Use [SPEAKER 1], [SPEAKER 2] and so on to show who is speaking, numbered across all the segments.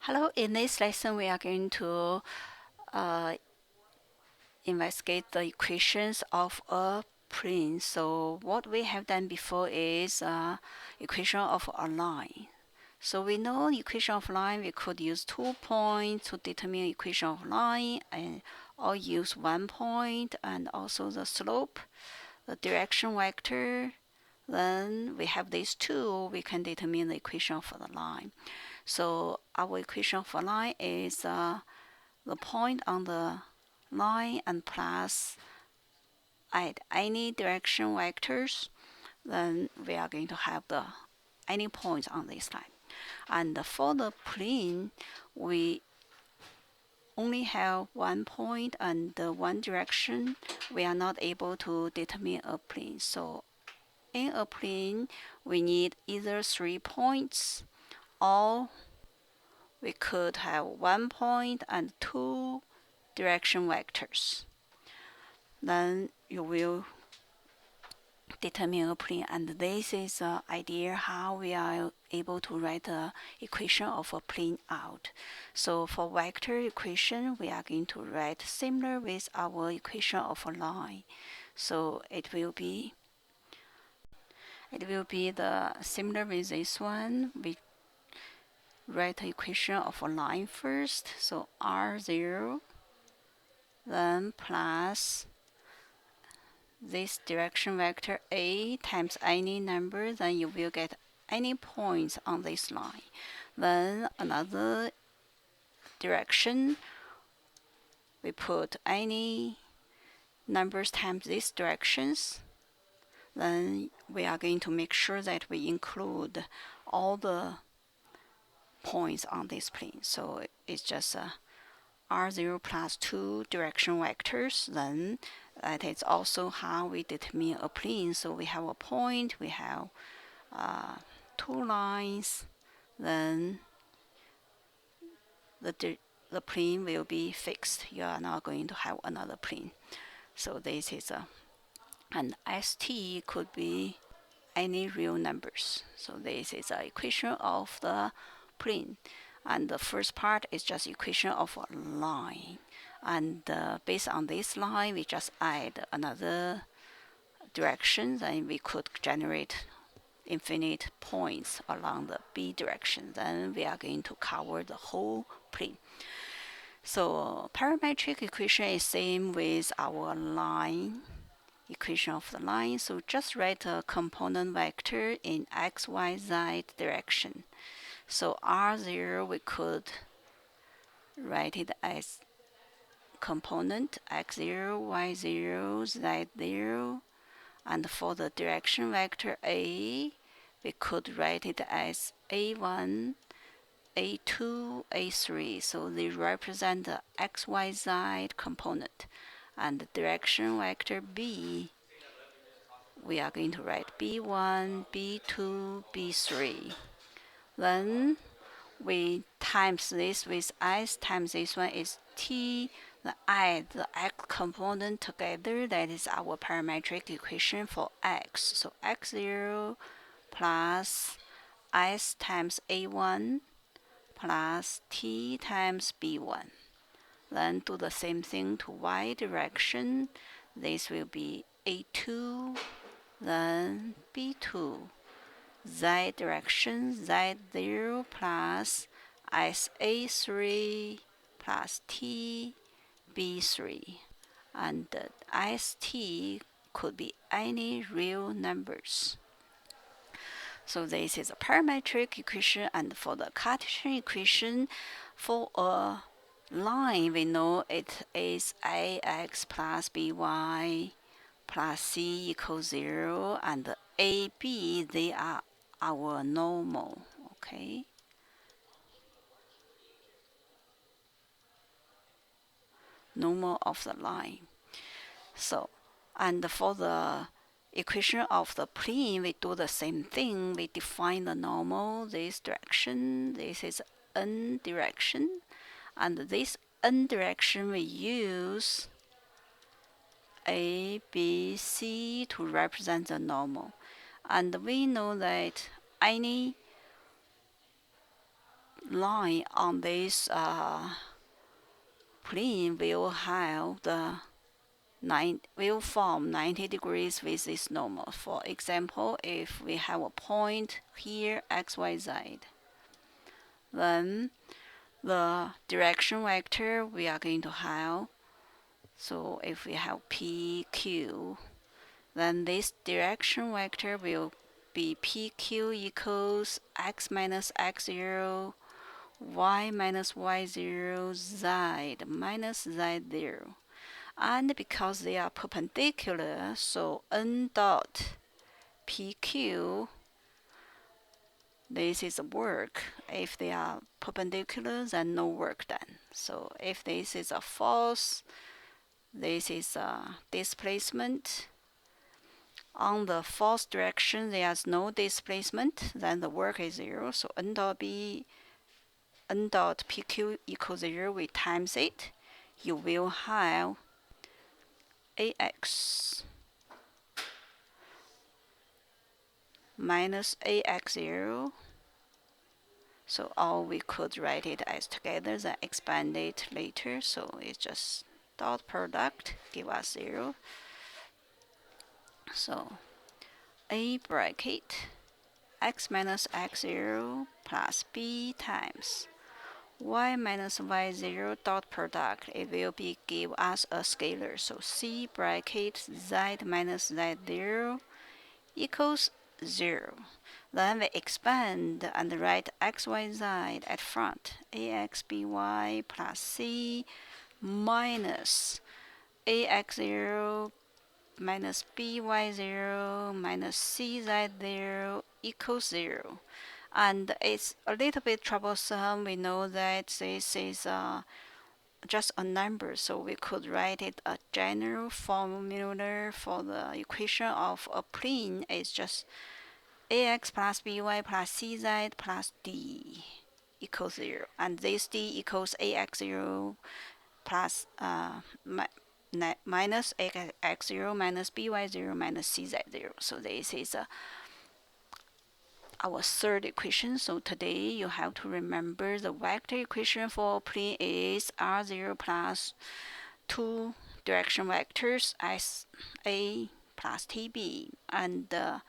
[SPEAKER 1] Hello, in this lesson we are going to uh, investigate the equations of a plane. So what we have done before is equation of a line. So we know equation of line, we could use 2 points to determine equation of line, or use 1 point and also the slope, the direction vector. Then we have these two, we can determine the equation for the line. So our equation for line is the point on the line and plus at any direction vectors, then we are going to have the any points on this line. And for the plane, we only have 1 point and one direction. We are not able to determine a plane. So in a plane, we need either 3 points, or we could have 1 point and 2 direction vectors. Then you will determine a plane, and this is the idea how we are able to write the equation of a plane out. So for vector equation, we are going to write similar with our equation of a line. So it will be the similar with this one. We write the equation of a line first. So R0, then plus this direction vector A times any number, then you will get any points on this line. Then another direction, we put any numbers times these directions. Then we are going to make sure that we include all the points on this plane. So it's just R0 plus 2 direction vectors. Then that is also how we determine a plane. So we have a point, we have 2 lines, then the plane will be fixed. You are not going to have another plane. So this is and ST could be any real numbers. So this is an equation of the plane. And the first part is just equation of a line. And based on this line, we just add another direction, then we could generate infinite points along the B direction. Then we are going to cover the whole plane. So parametric equation is same with our line equation of the line. So just write a component vector in x, y, z direction. So R0 we could write it as component x0, y0, z0, and for the direction vector A, we could write it as A1, A2, A3. So they represent the x, y, z component. And the direction vector B, we are going to write B1, B2, B3. Then we times this with s times this one is t, the x component together. That is our parametric equation for x. So x0 plus s times a1 plus t times b1. Then do the same thing to y direction. This will be a2, then b2. Z direction, Z0 plus SA3 plus T B3. And the ST could be any real numbers. So this is a parametric equation. And for the Cartesian equation, for a line, we know it is AX plus BY plus C equals 0, and the AB, they are our normal, okay? Normal of the line. So, and for the equation of the plane, we do the same thing. We define the normal, this direction, this is n direction, and this n direction we use A, B, C to represent the normal. And we know that any line on this plane will have the will form 90 degrees with this normal. For example, if we have a point here, x, y, z, then the direction vector we are going to have, so if we have PQ, then this direction vector will be PQ equals x minus x0, y minus y0, z minus z0. And because they are perpendicular, so n dot PQ, this is work. If they are perpendicular, then no work done. So if this is a false, this is a displacement. On the false direction, there's no displacement, then the work is 0. So n dot PQ equals 0, we times it. You will have AX minus AX0. So all we could write it as together, then expand it later. So it's just dot product give us 0. So A bracket x minus x0 plus b times y minus y0 dot product, it will be give us a scalar. So c bracket z minus z0 equals 0. Then we expand and write x, y, z at front. Ax by plus c minus ax0 minus by0 minus cz0 equals 0. And it's a little bit troublesome. We know that this is just a number, so we could write it a general formula for the equation of a plane is just ax plus by plus cz plus d equals 0. And this d equals ax0 plus minus x0 minus by0 minus cz0. So this is our third equation. So today you have to remember the vector equation for plane is r0 plus 2 direction vectors as a plus tb, and the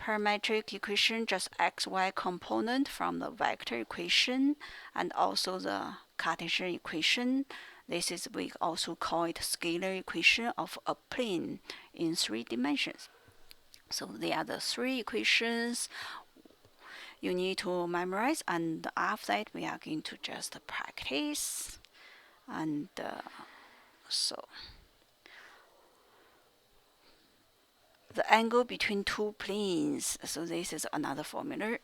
[SPEAKER 1] parametric equation just xy component from the vector equation, and also the Cartesian equation. This is we also call it scalar equation of a plane in 3 dimensions. So they are the 3 equations you need to memorize, and after that we are going to just practice. And so the angle between 2 planes, so this is another formula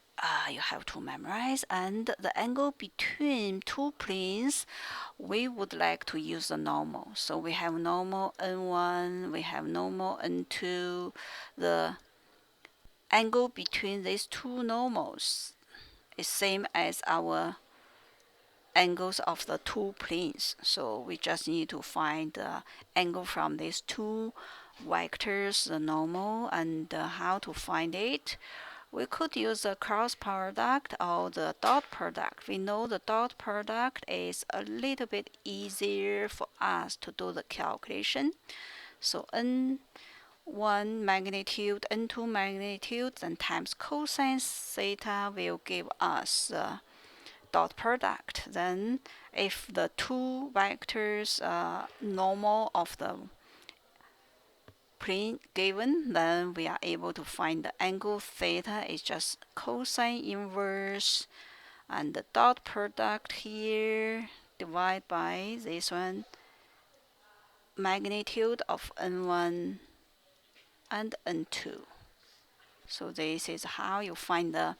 [SPEAKER 1] you have to memorize. And the angle between 2 planes, we would like to use the normal. So we have normal n1, we have normal n2. The angle between these 2 normals is same as our angles of the 2 planes. So we just need to find the angle from these 2 vectors, the normal, and how to find it. We could use the cross product or the dot product. We know the dot product is a little bit easier for us to do the calculation. So n1 magnitude, n2 magnitude, then times cosine theta will give us dot product. Then if the 2 vectors normal of the plane given, then we are able to find the angle theta is just cosine inverse, and the dot product here divided by this one magnitude of n1 and n2. So this is how you find the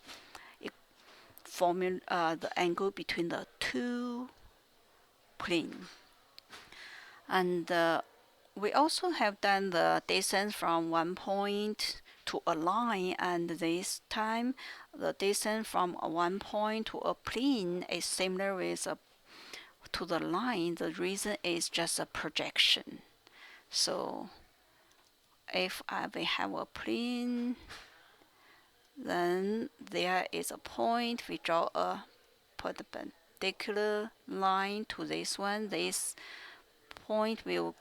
[SPEAKER 1] formula, the angle between the 2 plane. And we also have done the distance from one point to a line, and this time the distance from one point to a plane is similar with to the line. The reason is just a projection. So if we have a plane, then there is a point, we draw a perpendicular line to this one. This one will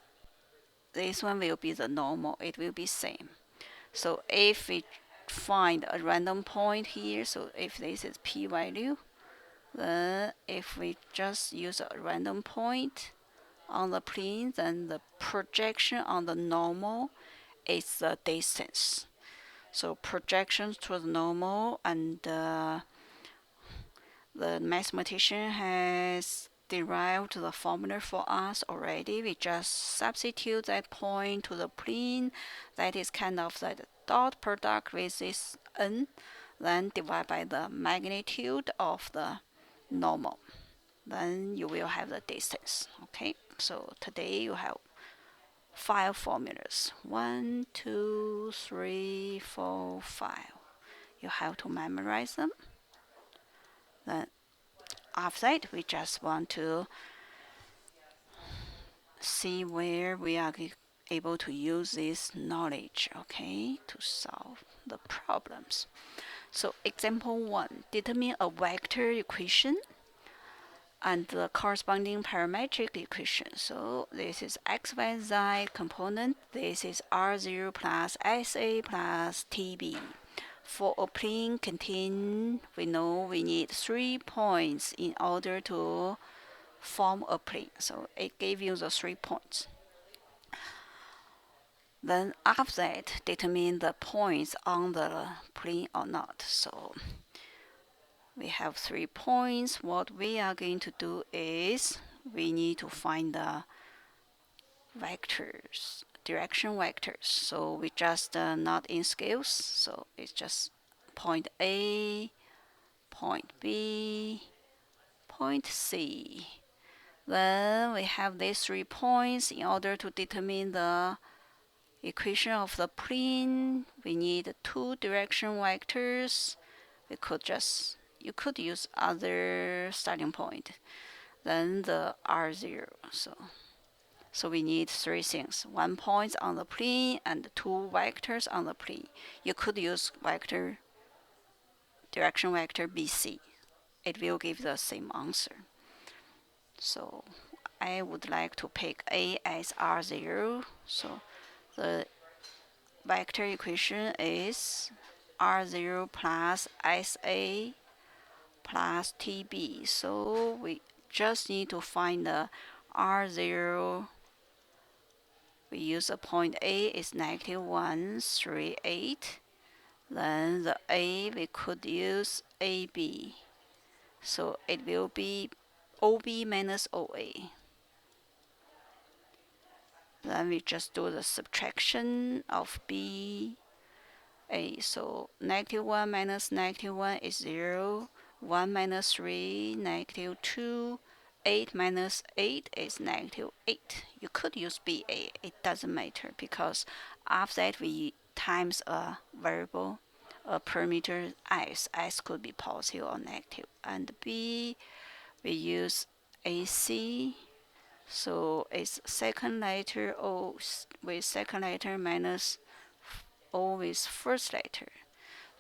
[SPEAKER 1] be the normal. It will be same. So if we find a random point here, so if this is p-value, then if we just use a random point on the plane, then the projection on the normal is the distance. So projection to the normal, and the mathematician has derived the formula for us already. We just substitute that point to the plane. That is kind of the dot product with this n, then divide by the magnitude of the normal. Then you will have the distance. Okay, so today you have 5 formulas. 1, 2, 3, 4, 5. You have to memorize them. Then after that, we just want to see where we are able to use this knowledge, okay, to solve the problems. So example 1, determine a vector equation and the corresponding parametric equation. So this is x, y, z component. This is r0 plus sa plus tb. For a plane contain, we know we need 3 points in order to form a plane. So it gave you the 3 points. Then after that, determine the points on the plane or not. So we have 3 points. What we are going to do is we need to find the vectors, direction vectors. So we just not in scales. So it's just point A, point B, point C. Then we have these 3 points. In order to determine the equation of the plane, we need 2 direction vectors. You could use other starting point. Then the r0. So we need 3 things: 1 point on the plane and 2 vectors on the plane. You could use direction vector BC. It will give the same answer. So I would like to pick A as r0. So the vector equation is r0 plus sa plus tb. So we just need to find the r0. We use a point A is -1, 3, 8. Then the A, we could use AB. So it will be OB minus OA. Then we just do the subtraction of B, A. So -1 minus -1 is 0. 1 minus 3, -2. 8 minus 8 is -8. You could use BA. It doesn't matter because after that we times a variable, a parameter s. S could be positive or negative. And B, we use AC. So it's second letter O with second letter minus O with first letter.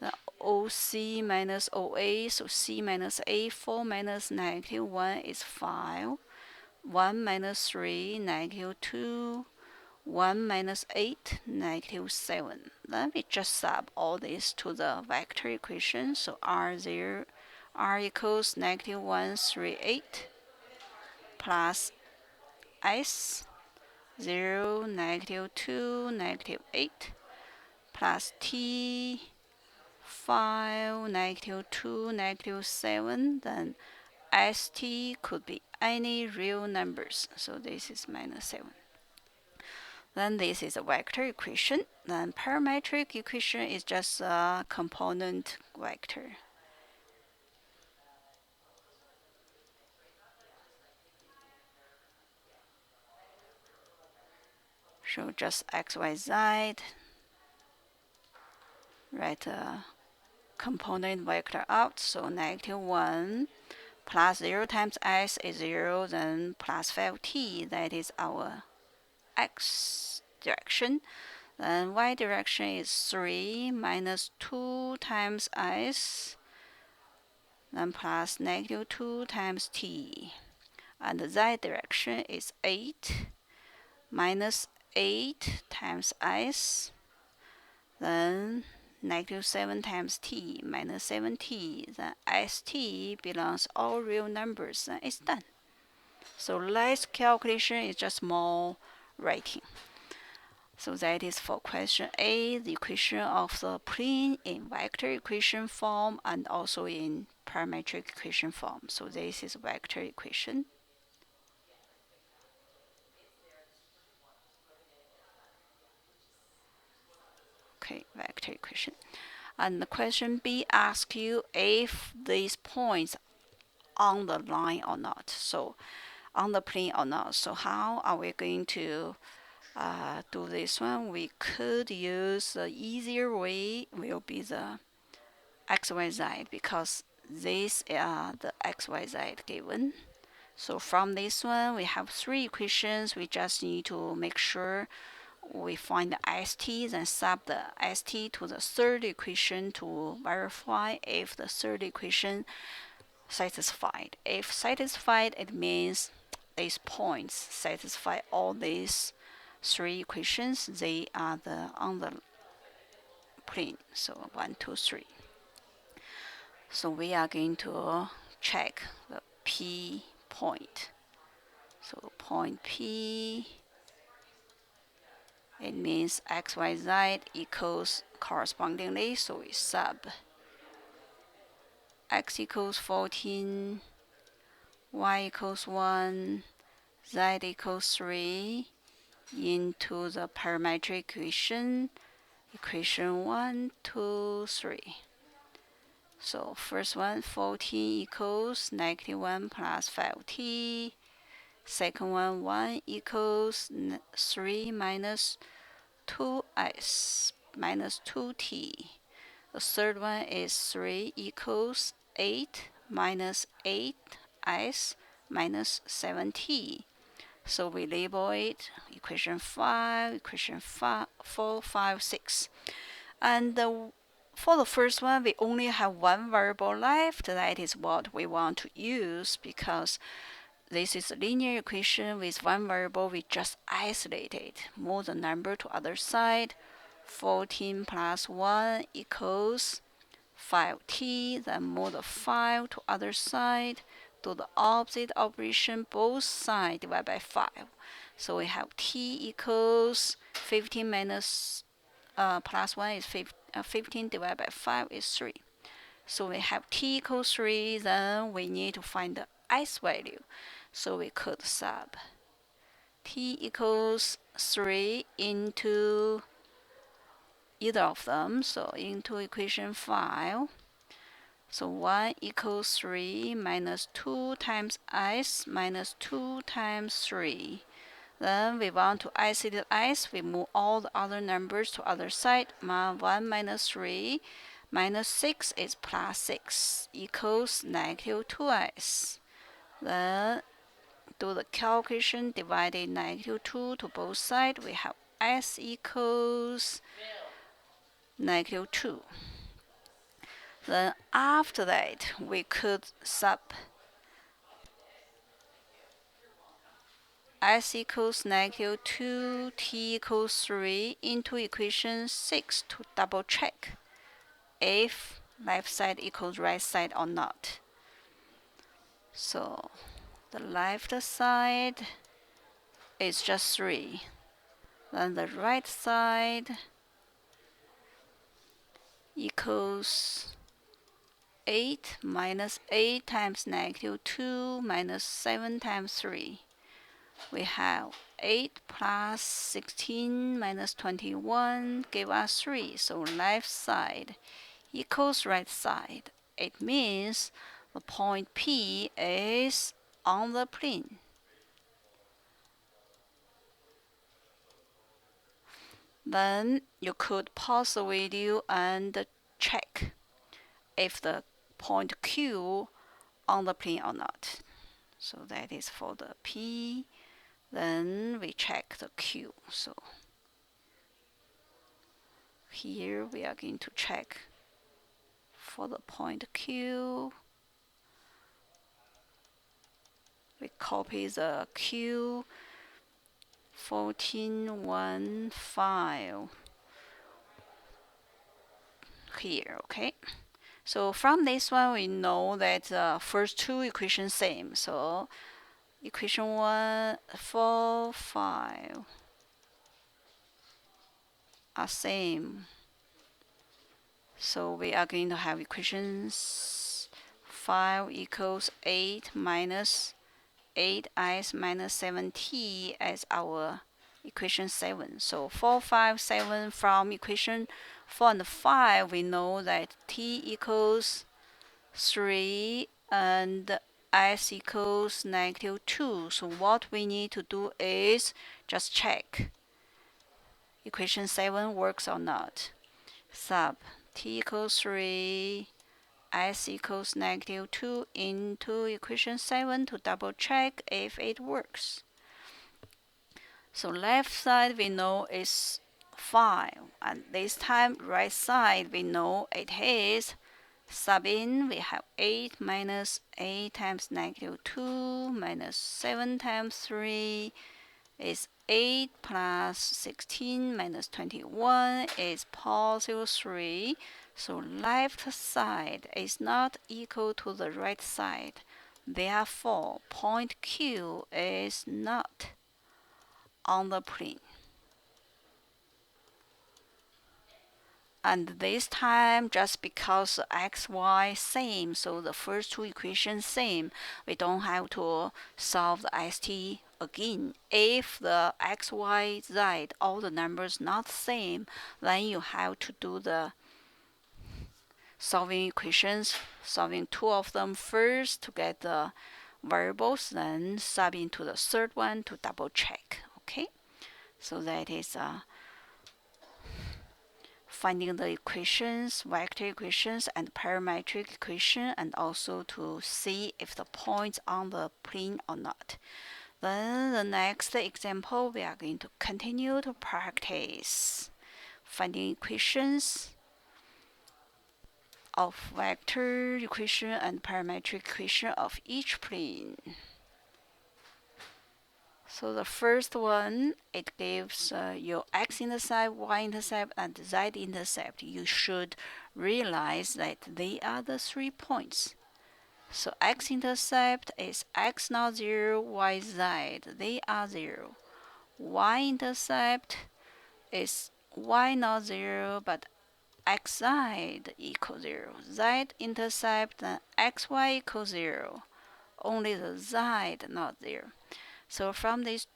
[SPEAKER 1] The OC minus OA, so C minus A, 4 minus -1 is 5. 1 minus 3, -2. 1 minus 8, -7. Let me just sub all this to the vector equation. So R0, R equals -1, 3, 8 plus S 0, -2, -8 plus T 5, -2, -7. Then ST could be any real numbers. So this is -7. Then this is a vector equation. Then parametric equation is just a component vector. So just x, y, z. Write a component vector out. So -1 plus 0 times s is 0. Then plus 5t. That is our x direction. Then y direction is 3 minus 2 times s then plus -2 times t. And the z direction is 8 minus 8 times s, then -7 times t minus 7t, then st belongs all real numbers, then it's done. So less calculation is just more writing. So that is for question A, the equation of the plane in vector equation form and also in parametric equation form. So this is vector equation. Okay, vector equation. And the question B asks you if these points on the line or not. So on the plane or not. So how are we going to do this one? We could use the easier way will be the xyz, because these are the xyz given. So from this one we have three equations. We just need to make sure we find the st, then sub the st to the third equation to verify if the third equation satisfied. If satisfied, it means these points satisfy all these three equations. They are on the plane. So 1, 2, 3. So we are going to check the P point. So point P, it means xyz equals correspondingly, so we sub x equals 14, y equals 1, z equals 3 into the parametric equation, equation 1, 2, 3. So first one, 14 equals -1 plus 5t. Second one, 1 equals 3 minus 2s minus 2t. The third one is 3 equals 8 minus 8s minus 7t. So we label it equation 5, equation 4, 5, 6. And for the first one, we only have one variable left. That is what we want to use, because this is a linear equation with one variable. We just isolate it, move the number to other side. 14 plus 1 equals 5t, then move the 5 to other side, do the opposite operation, both sides divide by 5. So we have t equals 15 minus plus 1 is 15 divided by 5 is 3. So we have t equals 3, then we need to find the s value. So we could sub t equals 3 into either of them, so into equation 5. So 1 equals 3 minus 2 times s minus 2 times 3. Then we want to isolate s. We move all the other numbers to other side. 1 minus 3 minus 6 is plus 6 equals -2s. Then do the calculation, divided -2 to both sides. We have s equals -2. Then after that, we could sub s equals -2, t equals 3 into equation 6 to double check if left side equals right side or not. So the left side is just 3. Then the right side equals 8 minus 8 times -2 minus 7 times 3. We have 8 plus 16 minus 21 give us 3. So left side equals right side. It means the point P is on the plane. Then you could pause the video and check if the point Q on the plane or not. So that is for the P. Then we check the Q. So here we are going to check for the point Q. We copy the Q14.1 file here, okay? So from this one, we know that the first two equations same. So equation 1, 4, 5 are same. So we are going to have equations 5 equals 8 minus 8s minus 7t as our equation 7. So 4, 5, 7 from equation 4 and 5, we know that t equals 3 and s equals -2. So what we need to do is just check equation 7 works or not. Sub t equals 3, s equals -2 into equation 7 to double check if it works. So left side we know is 5, and this time right side we know it is. Sub in, we have 8 minus 8 times -2 minus 7 times 3 is 8 plus 16 minus 21 is positive 3. So left side is not equal to the right side. Therefore, point Q is not on the plane. And this time, just because x, y same, so the first two equations same, we don't have to solve the ST again. If the x, y, z, all the numbers not same, then you have to do the solving equations, solving two of them first to get the variables, then sub into the third one to double check. Okay, so that is finding the equations, vector equations and parametric equation, and also to see if the points on the plane or not. Then the next example, we are going to continue to practice finding equations of vector equation and parametric equation of each plane. So the first one, it gives your x-intercept, y-intercept, and z-intercept. You should realize that they are the 3 points. So x-intercept is x not 0, y, z. They are 0. Y-intercept is y not 0, but xz equals 0. Z-intercept, then xy equals 0. Only the z not 0. So from these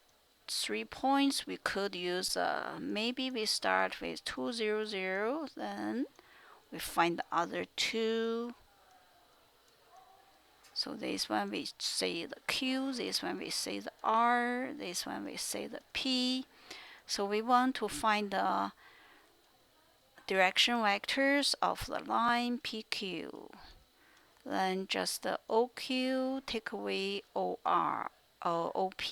[SPEAKER 1] 3 points, we could use, maybe we start with 2, 0, 0, then we find the other two. So this one we say the Q, this one we say the R, this one we say the P. So we want to find the direction vectors of the line PQ. Then just the OQ take away OR or OP.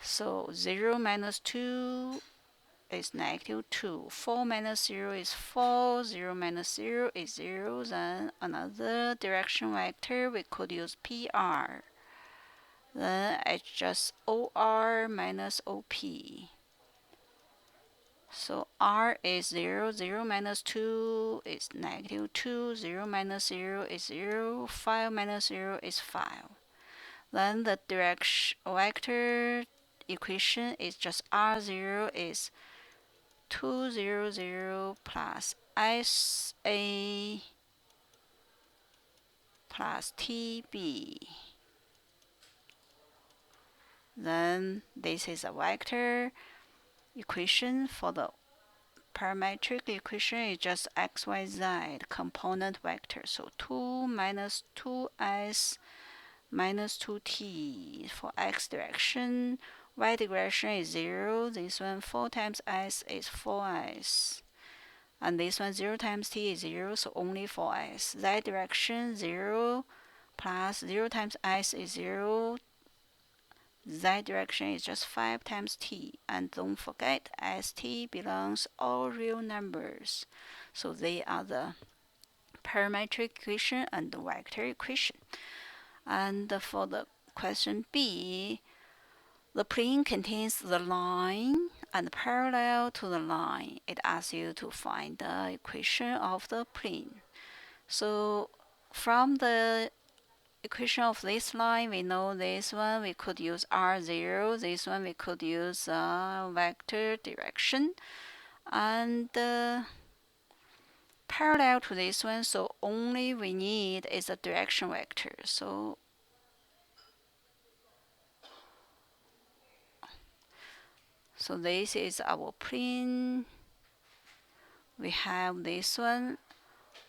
[SPEAKER 1] So 0 minus 2 is -2. 4 minus 0 is 4. 0 minus 0 is 0. Then another direction vector, we could use PR. Then it's just OR minus OP. So R is 0. 0 minus 2 is -2. 0 minus 0 is 0. 5 minus 0 is 5. Then the direction vector equation is just R0 is 2, 0, 0 plus SA plus TB. Then this is a vector equation. For the parametric equation is just x, y, z component vector. So 2 minus 2s minus 2t for x direction. Y direction is 0. This one 4 times s is 4s. And this one 0 times t is 0, so only 4s. Z direction 0 plus 0 times s is 0. Z direction is just 5 times t. And don't forget, st belongs all real numbers. So they are the parametric equation and the vector equation. And for the question B, the plane contains the line and parallel to the line. It asks you to find the equation of the plane. So from the equation of this line, we know this one we could use R0, this one we could use vector direction, and parallel to this one, so only we need is a direction vector. So this is our plane. We have this one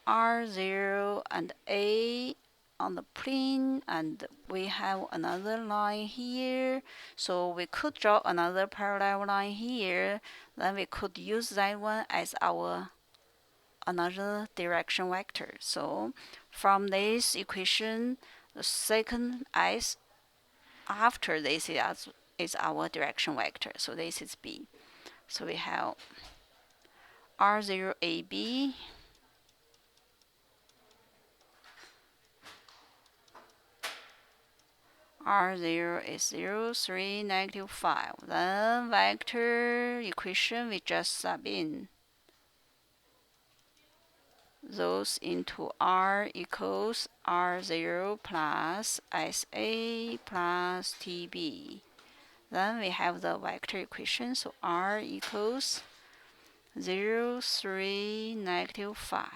[SPEAKER 1] R0 and A on the plane, and we have another line here, so we could draw another parallel line here. Then we could use that one as our another direction vector. So from this equation, the second s after this is our direction vector. So this is B. So we have R0AB R0 is 0, 3, negative 5. Then vector equation we just sub in those into R equals R0 plus SA plus TB. Then we have the vector equation, so R equals 0, 3, negative 5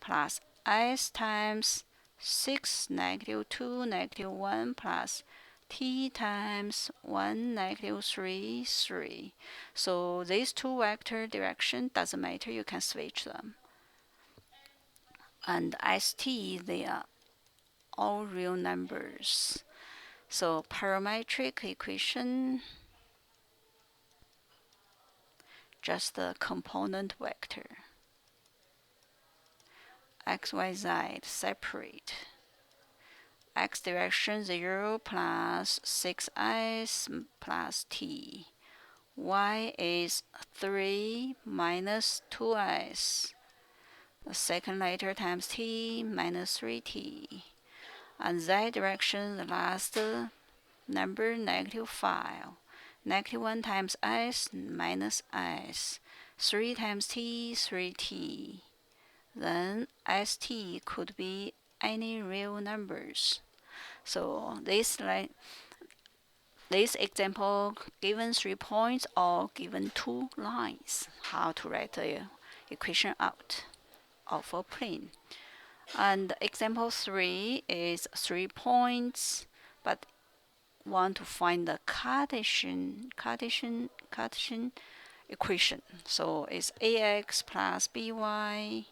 [SPEAKER 1] plus S times 6, negative 2, negative 1 plus T times 1, negative 3, 3. So these two vector direction doesn't matter, you can switch them. And ST, they are all real numbers. So parametric equation, just the component vector. X, Y, Z separate. X direction 0 plus 6s plus t. Y is 3 minus 2s. The second letter times t minus 3t. And z direction, the last number, negative 5. Negative 1 times s minus s. 3 times t, 3t. Then st could be any real numbers. So this example given 3 points or given 2 lines. How to write the equation out of a plane. And example 3 is 3 points, but want to find the Cartesian equation. So it's ax plus by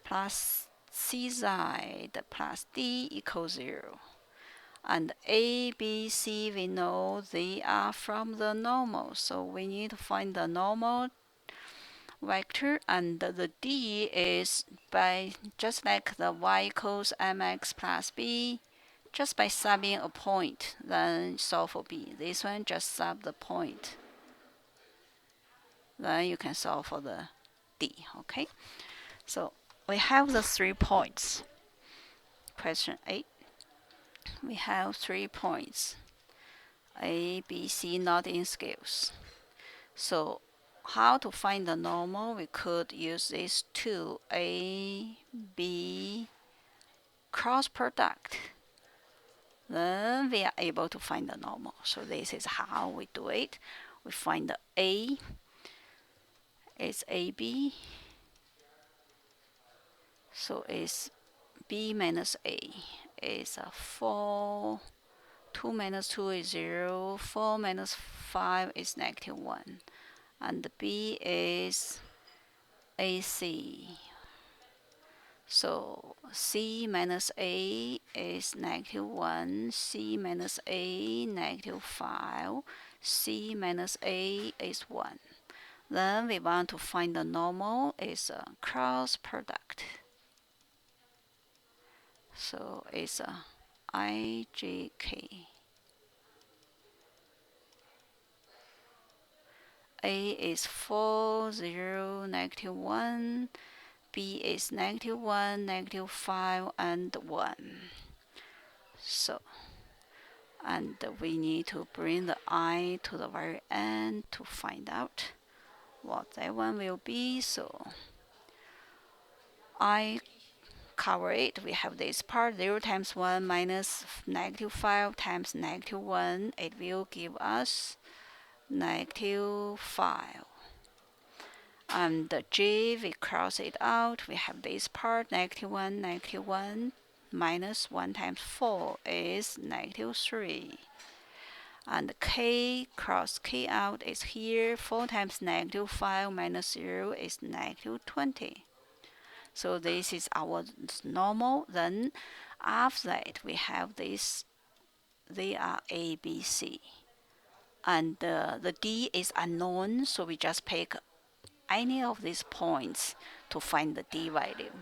[SPEAKER 1] plus cz plus d equals 0. And a, b, c, we know they are from the normal, so we need to find the normal vector, and the d is by just like the y equals mx plus b, just by subbing a point, then solve for b. This one just sub the point, then you can solve for the d. Okay, so we have the 3 points. Question 8. We have 3 points, A, B, C, not in scales. So how to find the normal? We could use these two, A, B, cross product. Then we are able to find the normal. So this is how we do it. We find the A is AB. So it's B minus A is 4. 2 minus 2 is 0. 4 minus 5 is negative 1. And B is AC. So C minus A is negative 1. C minus A, negative 5. C minus A is 1. Then we want to find the normal is a cross product. So it's a IJK. A is 4, 0, negative 1. B is negative 1, negative 5, and 1. So And we need to bring the I to the very end to find out what that one will be. So I cover it. We have this part 0 times 1 minus -5 times -1. It will give us -5. And the J, we cross it out. We have this part -1, -1 minus 1 times 4 is -3. And K, cross K out, is here. 4 times -5 minus 0 is -20. So this is our normal. Then after that, we have this. They are A, B, C. And the D is unknown, so we just pick any of these points to find the D value.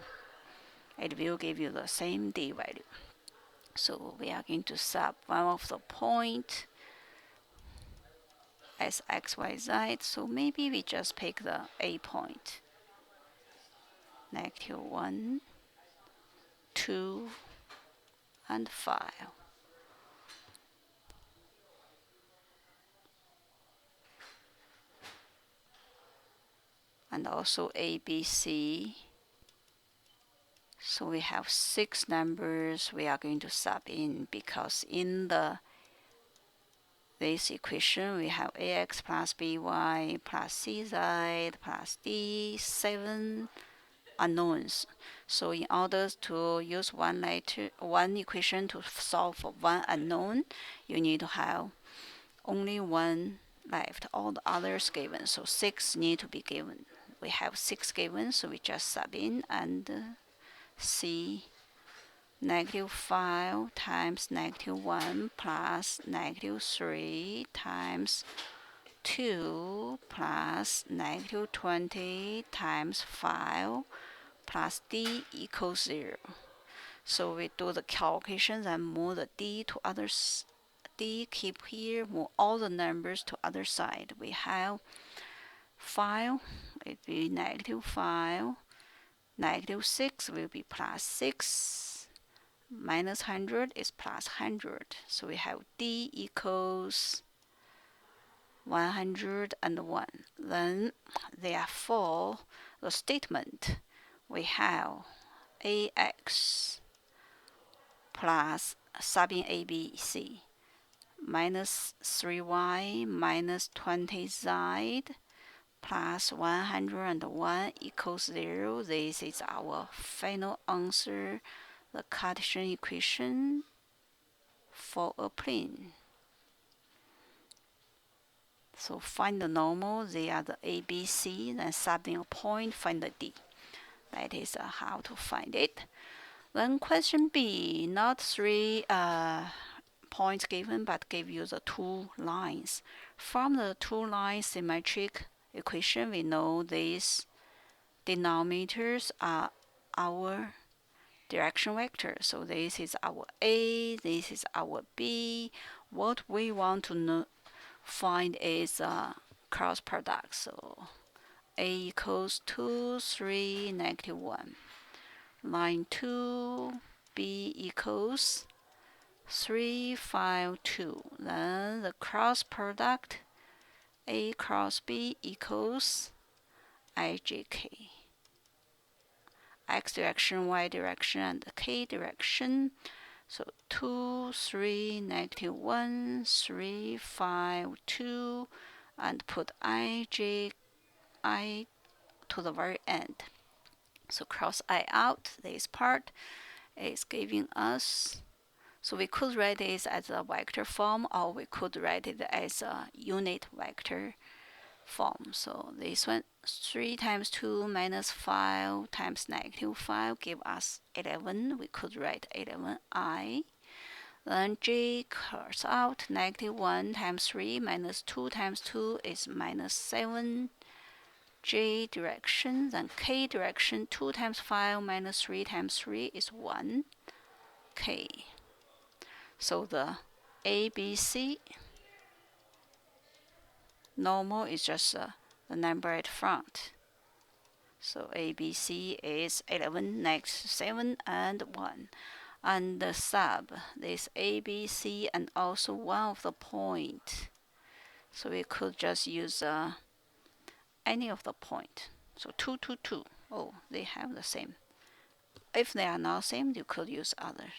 [SPEAKER 1] It will give you the same D value. So we are going to sub one of the point as x, y, z. So maybe we just pick the A point. -1, 2, and 5. And also A, B, C. So we have 6 numbers we are going to sub in, because in this equation we have ax plus by plus cz plus d, 7 unknowns. So in order to use one equation to solve for one unknown, you need to have only one left, all the others given. So 6 need to be given. We have 6 given, so we just sub in and see -5 times -1 plus -3 times 2 plus -20 times 5 plus d equals 0. So we do the calculations and move the d to others. D keep here, move all the numbers to other side. We have 5, it will be -5. -6 will be +6. -100 is +100. So we have D equals 101. Then therefore the statement we have AX plus subbing ABC minus 3y minus 20z plus 101 equals 0. This is our final answer, the Cartesian equation for a plane. So find the normal, they are the A, B, C, then subbing a point, find the D. That is how to find it. Then question B, not 3 points given, but give you the 2 lines. From the 2 line symmetric equation, we know these denominators are our direction vector. So this is our A, this is our B. What we want to find is cross product. So A equals 2, 3, -1. Line 2, B equals 3, 5, 2. Then the cross product A cross B equals IJK. X direction, Y direction, and K direction. So 2, 3, -1, 3, 5, 2, and put I to the very end. So cross I out, this part is giving us, so we could write this as a vector form, or we could write it as a unit vector form. So this one, 3 times 2 minus 5 times -5 give us 11. We could write 11i. Then j cross out, -1 times 3 minus 2 times 2 is -7. J direction, then k direction, 2 times 5 minus 3 times 3 is 1. K. So the ABC normal is just the number at front. So ABC is 11, next 7, and 1. and sub this A, B, C, and also one of the point. So we could just use any of the point. So 2, 2, 2. Oh, they have the same. If they are not same, you could use other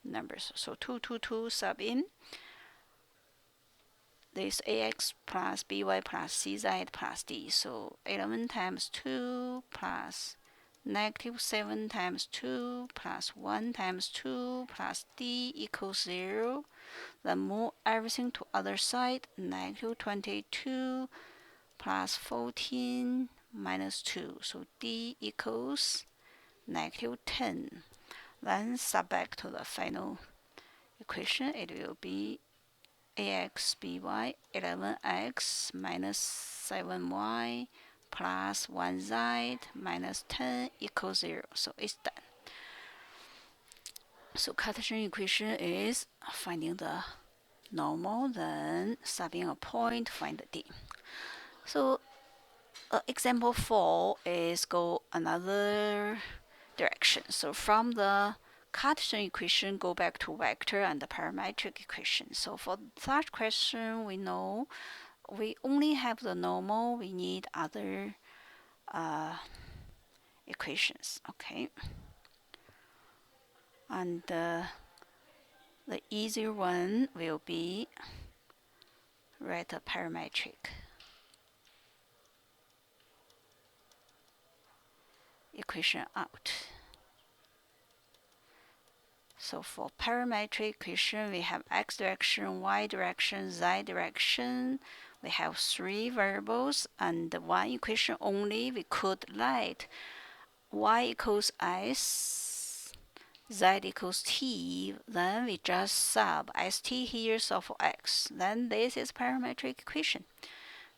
[SPEAKER 1] numbers. So 2, 2, 2 sub in this ax plus by plus cz plus d. So 11 times 2 plus negative 7 times 2 plus 1 times 2 plus d equals 0. Then move everything to other side. Negative 22 plus 14 minus 2. So d equals negative 10. Then sub back to the final equation. It will be ax by 11x minus 7y plus 1z minus 10 equals 0. So it's done. So Cartesian equation is finding the normal, then subbing a point, find the d. So example 4 is go another direction. So from the Cartesian equation, go back to vector and the parametric equation. So for such question, we know we only have the normal. We need other equations. Okay, and the easier one will be write a parametric equation out. So for parametric equation, we have x direction, y direction, z direction. We have 3 variables and one equation only. We could write y equals s, z equals t. Then we just sub st here, so for x. Then this is parametric equation.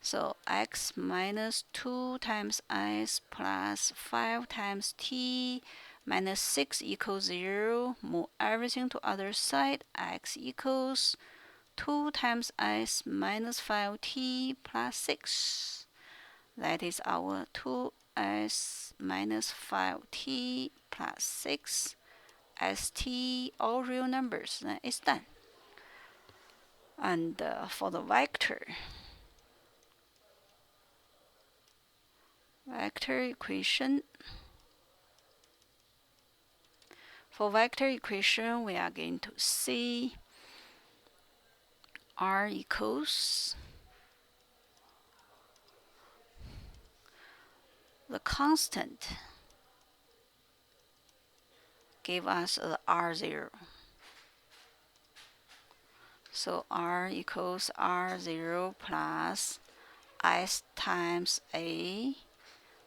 [SPEAKER 1] So x minus 2 times s plus 5 times t minus 6 equals 0. Move everything to other side. X equals 2 times s minus 5t plus 6. That is our 2s minus 5t plus 6. st, all real numbers. Then it's done. And for the vector equation, for vector equation, we are going to see r equals the constant give us the r0. So r equals r0 plus s times a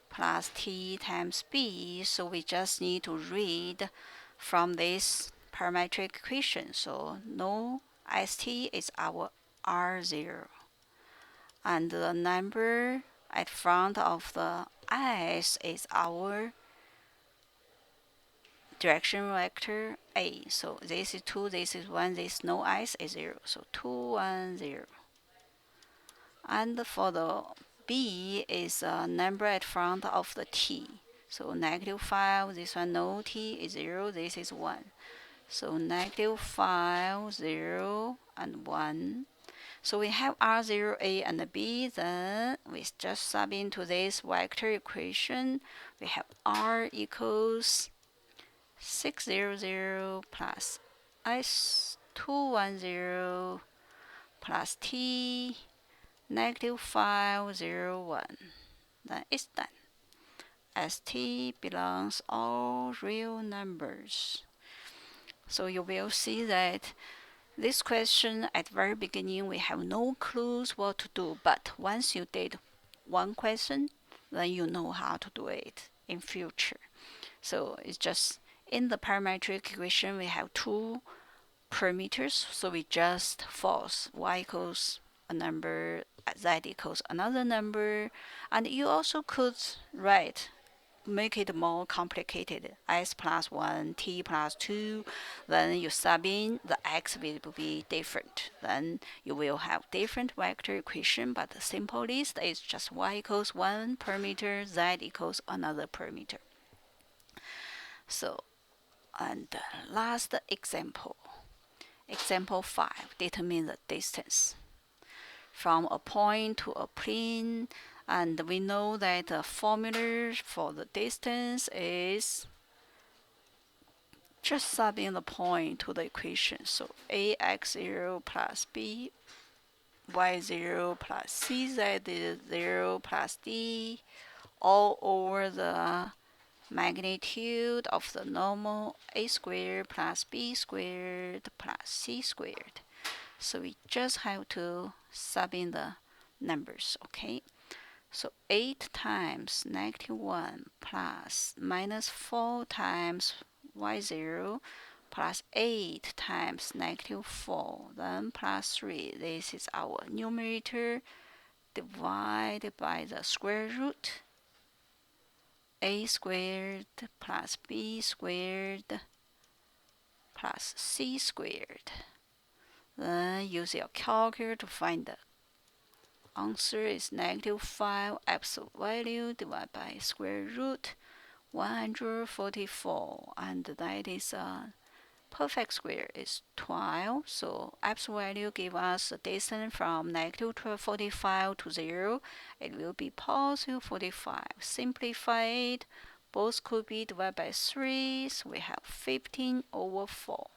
[SPEAKER 1] plus t times b. So we just need to read from this parametric equation. So no st is our r0. And the number at front of the s is our direction vector a. So this is 2, this is 1, this no s is 0. So 2, 1, 0. And for the b is a number at front of the t. So negative 5, this one no t is 0, this is 1. So negative 5, 0, and 1. So we have r0, a, and b. Then we just sub into this vector equation. We have r equals 600 plus s210 plus t negative 501. Then it's done. St belongs all real numbers. So you will see that this question at the very beginning we have no clues what to do, but once you did one question, then you know how to do it in future. So it's just in the parametric equation we have 2 parameters, so we just false y equals a number, z equals another number, and you also could write make it more complicated, s plus 1, t plus 2, then you sub in, the x will be different. Then you will have different vector equation, but the simple list is just y equals 1 parameter, z equals another parameter. So And last example, example 5, determine the distance from a point to a plane. And we know that the formula for the distance is just subbing the point to the equation. So ax0 plus b y0 plus cz0 plus d all over the magnitude of the normal a squared plus b squared plus c squared. So we just have to sub in the numbers, okay? So 8 times -1 plus -4 times y0 plus 8 times -4, then plus 3. This is our numerator divided by the square root a squared plus b squared plus c squared. Then use your calculator to find the answer is -5 absolute value divided by square root 144, and that is a perfect square is 12. So absolute value give us the distance from -45 to 0. It will be +45. Simplified, both could be divided by 3. So we have 15/4.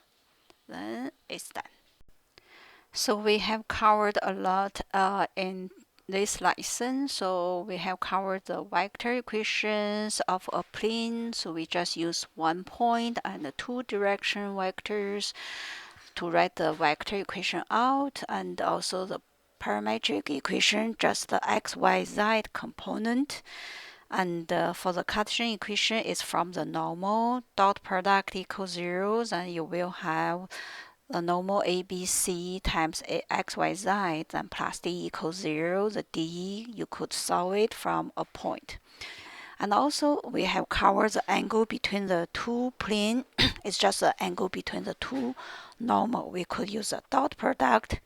[SPEAKER 1] Then it's done. So we have covered a lot in this lesson. So we have covered the vector equations of a plane. So we just use 1 point and the 2 direction vectors to write the vector equation out, and also the parametric equation, just the x, y, z component. And for the Cartesian equation, it's from the normal dot product equals 0. Then you will have the normal ABC times XYZ, then plus D equals 0. The D, you could solve it from a point. And also, we have covered the angle between the two plane. It's just the angle between the two normal. We could use the dot product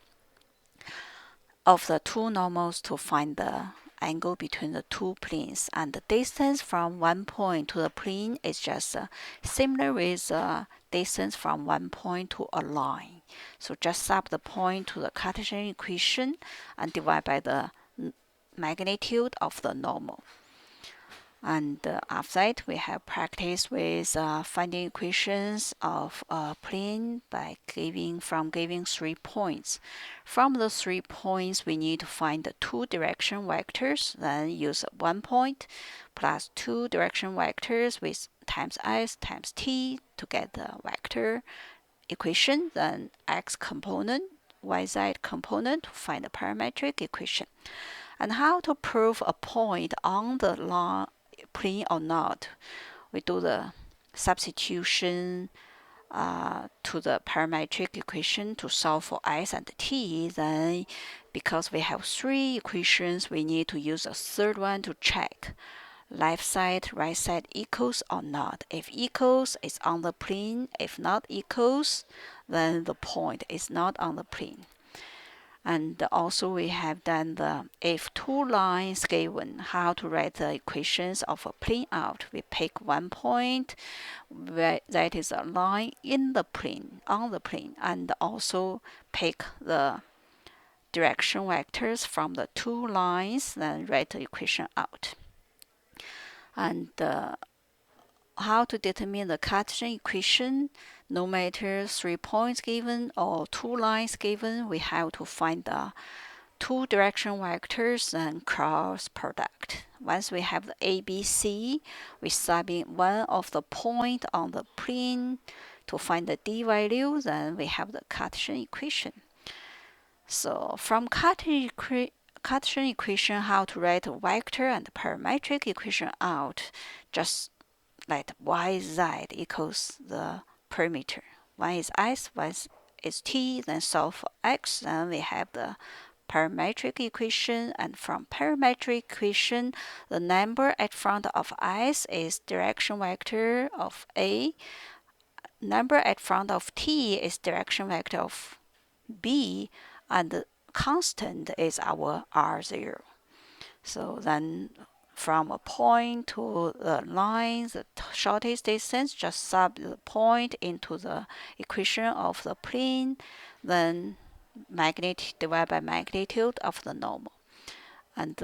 [SPEAKER 1] of the two normals to find the angle between the two planes. And the distance from one point to the plane is just similar with the distance from one point to a line. So just sub the point to the Cartesian equation and divide by the magnitude of the normal. And after that, we have practice with finding equations of a plane by giving 3 points. From the 3 points, we need to find the 2 direction vectors. Then use 1 point plus 2 direction vectors with times s times t to get the vector equation. Then x component, yz component to find the parametric equation. And how to prove a point on the line plane or not. We do the substitution to the parametric equation to solve for s and t. Then, because we have 3 equations, we need to use a third one to check left side, right side equals or not. If equals, it's on the plane. If not equals, then the point is not on the plane. And also we have done the if 2 lines given, how to write the equations of a plane out. We pick 1 point that is a line in the plane, on the plane, and also pick the direction vectors from the 2 lines, then write the equation out. And how to determine the Cartesian equation. No matter 3 points given or 2 lines given, we have to find the 2 direction vectors and cross product. Once we have the ABC, we sub in one of the point on the plane to find the D value, then we have the Cartesian equation. So from Cartesian equation, how to write a vector and parametric equation out, just let yz equals the perimeter. One is s, one is t, then solve for x, then we have the parametric equation. And from parametric equation, the number at front of s is direction vector of a, number at front of t is direction vector of b, and the constant is our r0. So then from a point to the line, the shortest distance, just sub the point into the equation of the plane, then divide by magnitude of the normal. And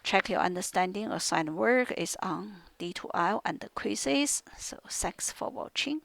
[SPEAKER 1] check your understanding. Assigned work is on D2L and the quizzes. So thanks for watching.